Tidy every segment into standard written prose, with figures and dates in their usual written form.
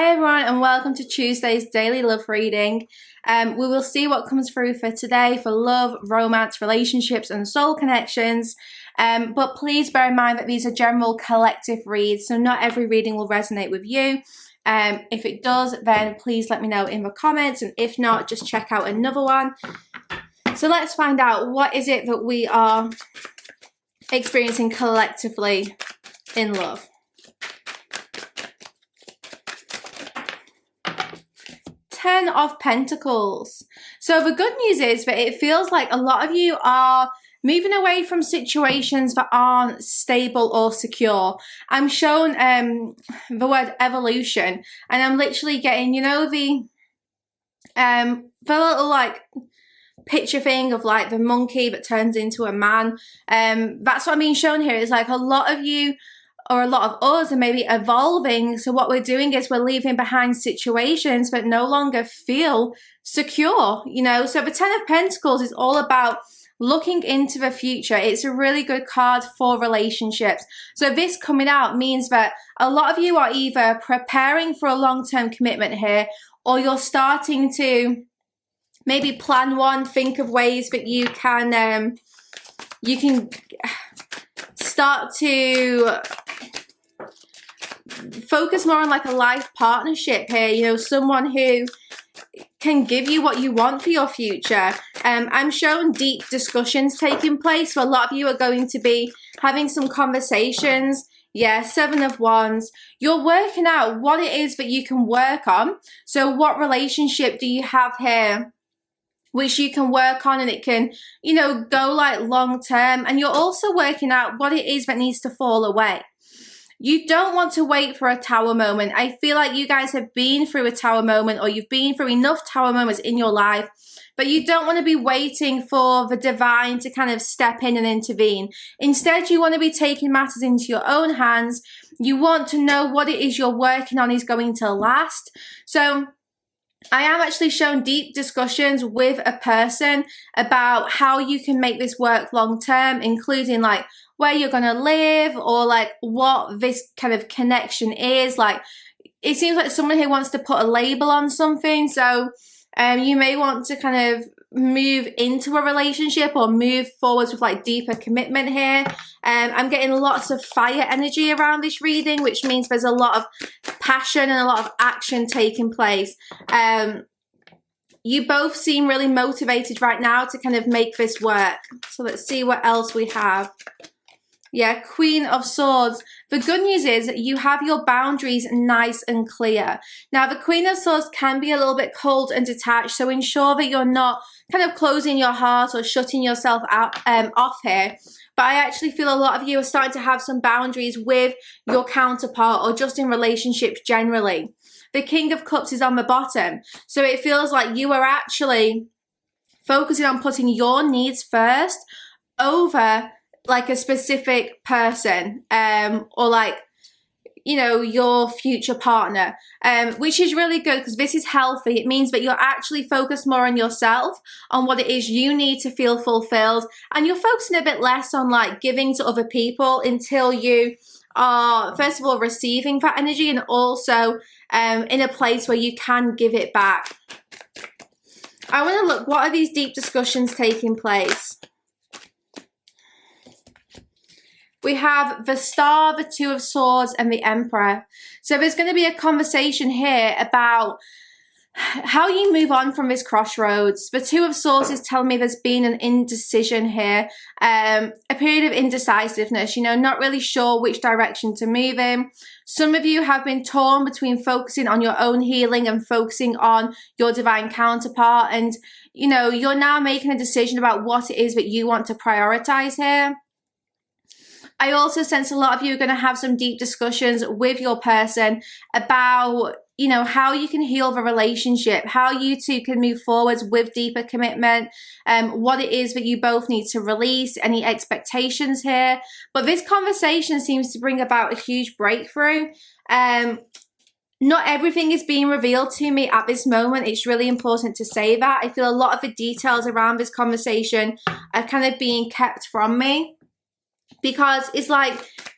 Hi everyone and welcome to Tuesday's daily love reading. We will see what comes through for today for love, romance, relationships and soul connections. But please bear in mind that these are general collective reads, so not every reading will resonate with you. If it does, then please let me know in the comments, and if not, just check out another one. So let's find out, what is it that we are experiencing collectively in love? Ten of Pentacles. So the good news is that it feels like a lot of you are moving away from situations that aren't stable or secure. I'm shown the word evolution, and I'm literally getting, you know, the little like picture thing of like the monkey that turns into a man. That's what I'm being shown here. It's like a lot of you, or a lot of us, are maybe evolving. So what we're doing is we're leaving behind situations that no longer feel secure, you know. So the Ten of Pentacles is all about looking into the future. It's a really good card for relationships. So this coming out means that a lot of you are either preparing for a long-term commitment here, or you're starting to maybe plan one, think of ways that you can start to focus more on like a life partnership here, you know, someone who can give you what you want for your future. I'm showing deep discussions taking place, so a lot of you are going to be having some conversations. Yeah, Seven of Wands. You're working out what it is that you can work on. So what relationship do you have here which you can work on, and it can, you know, go like long term. And you're also working out what it is that needs to fall away. You don't want to wait for a tower moment. I feel like you guys have been through a tower moment, or you've been through enough tower moments in your life, but you don't want to be waiting for the divine to kind of step in and intervene. Instead, you want to be taking matters into your own hands. You want to know what it is you're working on is going to last. So I am actually showing deep discussions with a person about how you can make this work long term, including like where you're going to live, or like what this kind of connection is. Like, it seems like someone who wants to put a label on something. So you may want to kind of move into a relationship or move forwards with like deeper commitment here. I'm getting lots of fire energy around this reading, which means there's a lot of passion and a lot of action taking place. You both seem really motivated right now to kind of make this work. So let's see what else we have. Yeah, Queen of Swords. The good news is that you have your boundaries nice and clear. Now, the Queen of Swords can be a little bit cold and detached, so ensure that you're not kind of closing your heart or shutting yourself out off here. But I actually feel a lot of you are starting to have some boundaries with your counterpart, or just in relationships generally. The King of Cups is on the bottom, so it feels like you are actually focusing on putting your needs first over like a specific person, or like, you know, your future partner, which is really good because this is healthy. It means that you're actually focused more on yourself, on what it is you need to feel fulfilled, and you're focusing a bit less on like giving to other people until you are, first of all, receiving that energy, and also in a place where you can give it back. I want to look, what are these deep discussions taking place? We have the Star, the Two of Swords, and the Emperor. So there's going to be a conversation here about how you move on from this crossroads. The Two of Swords is telling me there's been an indecision here, a period of indecisiveness, you know, not really sure which direction to move in. Some of you have been torn between focusing on your own healing and focusing on your divine counterpart. And, you know, you're now making a decision about what it is that you want to prioritize here. I also sense a lot of you are going to have some deep discussions with your person about, you know, how you can heal the relationship, how you two can move forwards with deeper commitment, what it is that you both need to release, any expectations here. But this conversation seems to bring about a huge breakthrough. Not everything is being revealed to me at this moment. It's really important to say that. I feel a lot of the details around this conversation are kind of being kept from me. because it's like,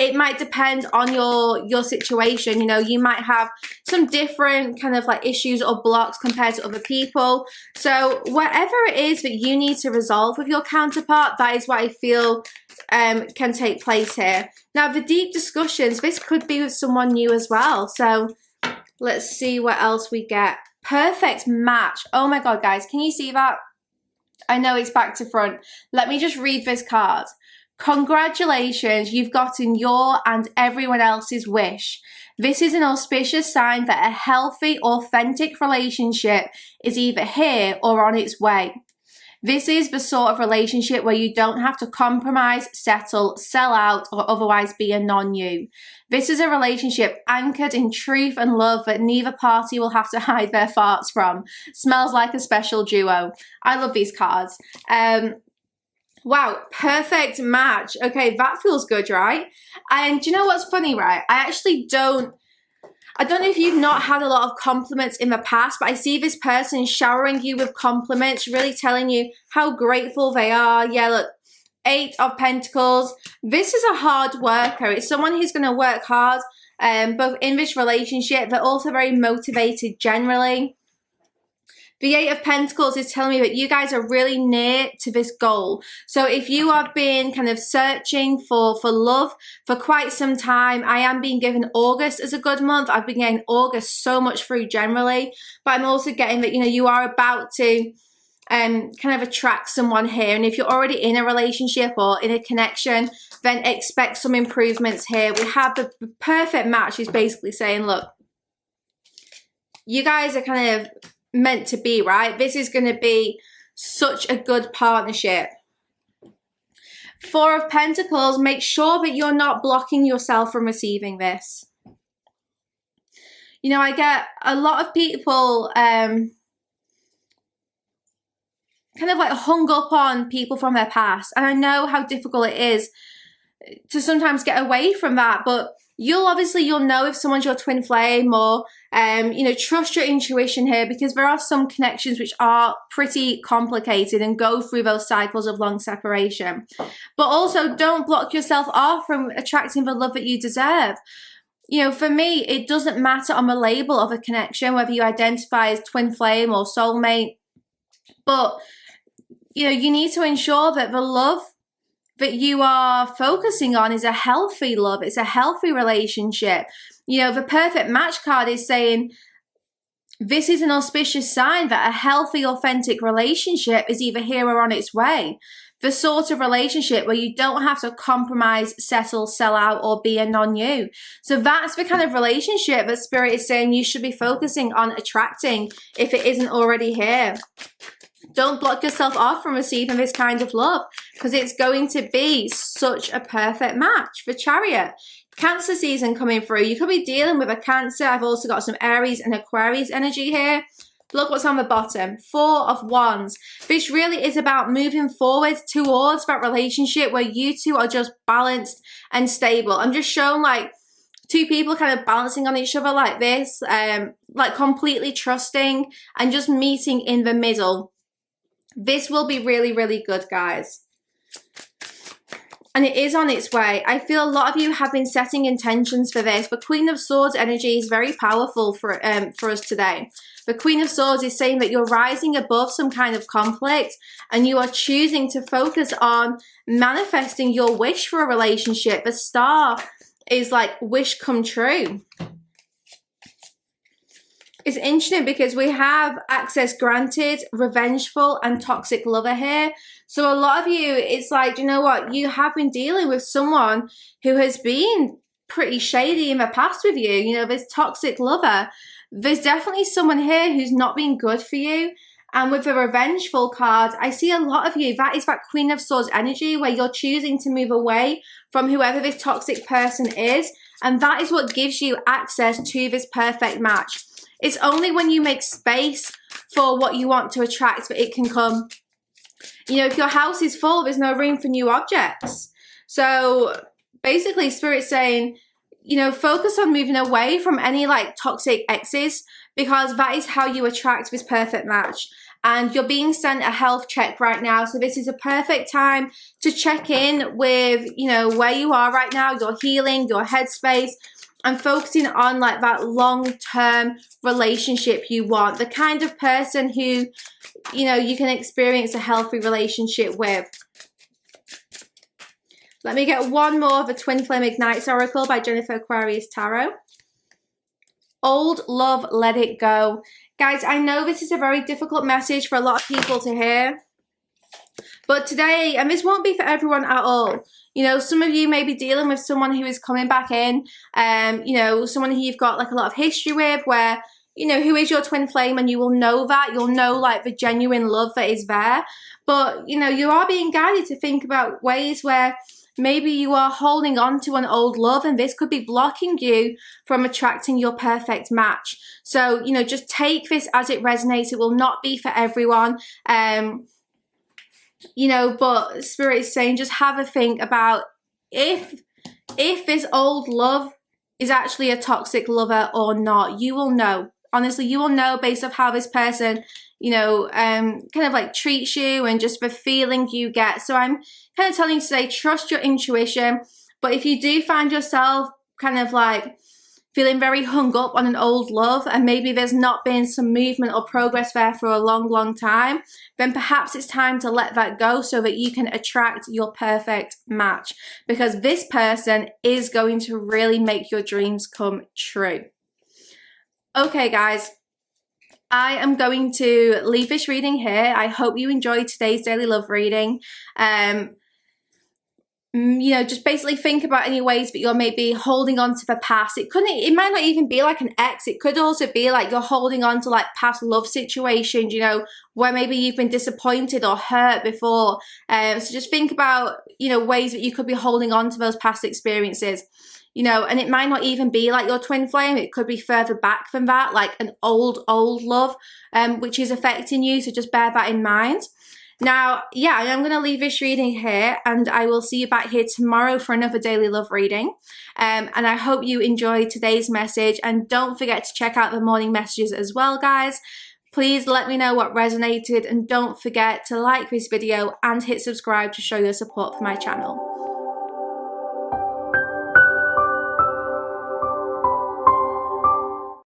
it might depend on your situation. You know, you might have some different kind of like issues or blocks compared to other people. So whatever it is that you need to resolve with your counterpart, that is what I feel can take place here. Now, the deep discussions, this could be with someone new as well. So let's see what else we get. Perfect match. Oh my God, guys, can you see that? I know it's back to front. Let me just read this card. Congratulations, you've gotten your and everyone else's wish. This is an auspicious sign that a healthy, authentic relationship is either here or on its way. This is the sort of relationship where you don't have to compromise, settle, sell out, or otherwise be a non-you. This is a relationship anchored in truth and love that neither party will have to hide their farts from. Smells like a special duo. I love these cards. Wow, perfect match. Okay, that feels good, right? And do you know what's funny, right? I don't know if you've not had a lot of compliments in the past, but I see this person showering you with compliments, really telling you how grateful they are. Yeah, look, 8 of Pentacles. This is a hard worker. It's someone who's going to work hard, both in this relationship, but also very motivated generally. The 8 of Pentacles is telling me that you guys are really near to this goal. So if you have been kind of searching for love for quite some time, I am being given August as a good month. I've been getting August so much through generally, but I'm also getting that, you know, you are about to kind of attract someone here. And if you're already in a relationship or in a connection, then expect some improvements here. We have the perfect match is basically saying, look, you guys are kind of meant to be, right? This is going to be such a good partnership. 4 of Pentacles, make sure that you're not blocking yourself from receiving this. You know, I get a lot of people kind of like hung up on people from their past. And I know how difficult it is to sometimes get away from that, but you'll know if someone's your twin flame, or you know, trust your intuition here, because there are some connections which are pretty complicated and go through those cycles of long separation. But also, don't block yourself off from attracting the love that you deserve. You know, for me, it doesn't matter on the label of a connection whether you identify as twin flame or soulmate, but you know, you need to ensure that the love that you are focusing on is a healthy love. It's a healthy relationship. You know, the perfect match card is saying this is an auspicious sign that a healthy, authentic relationship is either here or on its way. The sort of relationship where you don't have to compromise, settle, sell out, or be a non-you. So that's the kind of relationship that Spirit is saying you should be focusing on attracting if it isn't already here. Don't block yourself off from receiving this kind of love, because it's going to be such a perfect match. For Chariot, Cancer season coming through. You could be dealing with a Cancer. I've also got some Aries and Aquarius energy here. Look what's on the bottom. 4 of Wands. This really is about moving forward towards that relationship where you two are just balanced and stable. I'm just showing like 2 people kind of balancing on each other like this, like completely trusting and just meeting in the middle. This will be really, really good, guys. And it is on its way. I feel a lot of you have been setting intentions for this. The Queen of Swords energy is very powerful for us today. The Queen of Swords is saying that you're rising above some kind of conflict and you are choosing to focus on manifesting your wish for a relationship. The Star is like wish come true. It's interesting because we have access granted, revengeful, and toxic lover here. So a lot of you, it's like, you know what? You have been dealing with someone who has been pretty shady in the past with you. You know, this toxic lover. There's definitely someone here who's not been good for you. And with the revengeful card, I see a lot of you, that is that Queen of Swords energy where you're choosing to move away from whoever this toxic person is. And that is what gives you access to this perfect match. It's only when you make space for what you want to attract that it can come. You know, if your house is full, there's no room for new objects. So basically, Spirit's saying, you know, focus on moving away from any like toxic exes, because that is how you attract this perfect match. and you're being sent a health check right now. So this is a perfect time to check in with, you know, where you are right now, your healing, your headspace, and focusing on like that long-term relationship you want, the kind of person who, you know, you can experience a healthy relationship with. Let me get one more of a Twin Flame Ignites Oracle by Jennifer Aquarius Tarot. Old love, let it go. Guys, I know this is a very difficult message for a lot of people to hear, but today, and this won't be for everyone at all, you know, some of you may be dealing with someone who is coming back in, you know, someone who you've got like a lot of history with, where, you know, who is your twin flame, and you will know that. You'll know like the genuine love that is there. But, you know, you are being guided to think about ways where maybe you are holding on to an old love, and this could be blocking you from attracting your perfect match. So, you know, just take this as it resonates. It will not be for everyone. You know, but Spirit is saying just have a think about if this old love is actually a toxic lover or not. You will know. Honestly, you will know based off how this person, you know, kind of like treats you and just the feeling you get. So I'm kind of telling you today, trust your intuition. But if you do find yourself kind of like feeling very hung up on an old love, and maybe there's not been some movement or progress there for a long time, then perhaps it's time to let that go so that you can attract your perfect match, because this person is going to really make your dreams come true. Okay, guys, I am going to leave this reading here. I hope you enjoyed today's daily love reading. You know, just basically think about any ways that you're maybe holding on to the past. It might not even be like an ex. It could also be like you're holding on to like past love situations, you know, where maybe you've been disappointed or hurt before. So just think about, you know, ways that you could be holding on to those past experiences. You know, and it might not even be like your twin flame. It could be further back than that, like an old love, which is affecting you. So just bear that in mind. Now, yeah, I'm going to leave this reading here, and I will see you back here tomorrow for another daily love reading. And I hope you enjoyed today's message, and don't forget to check out the morning messages as well, guys. Please let me know what resonated, and don't forget to like this video and hit subscribe to show your support for my channel.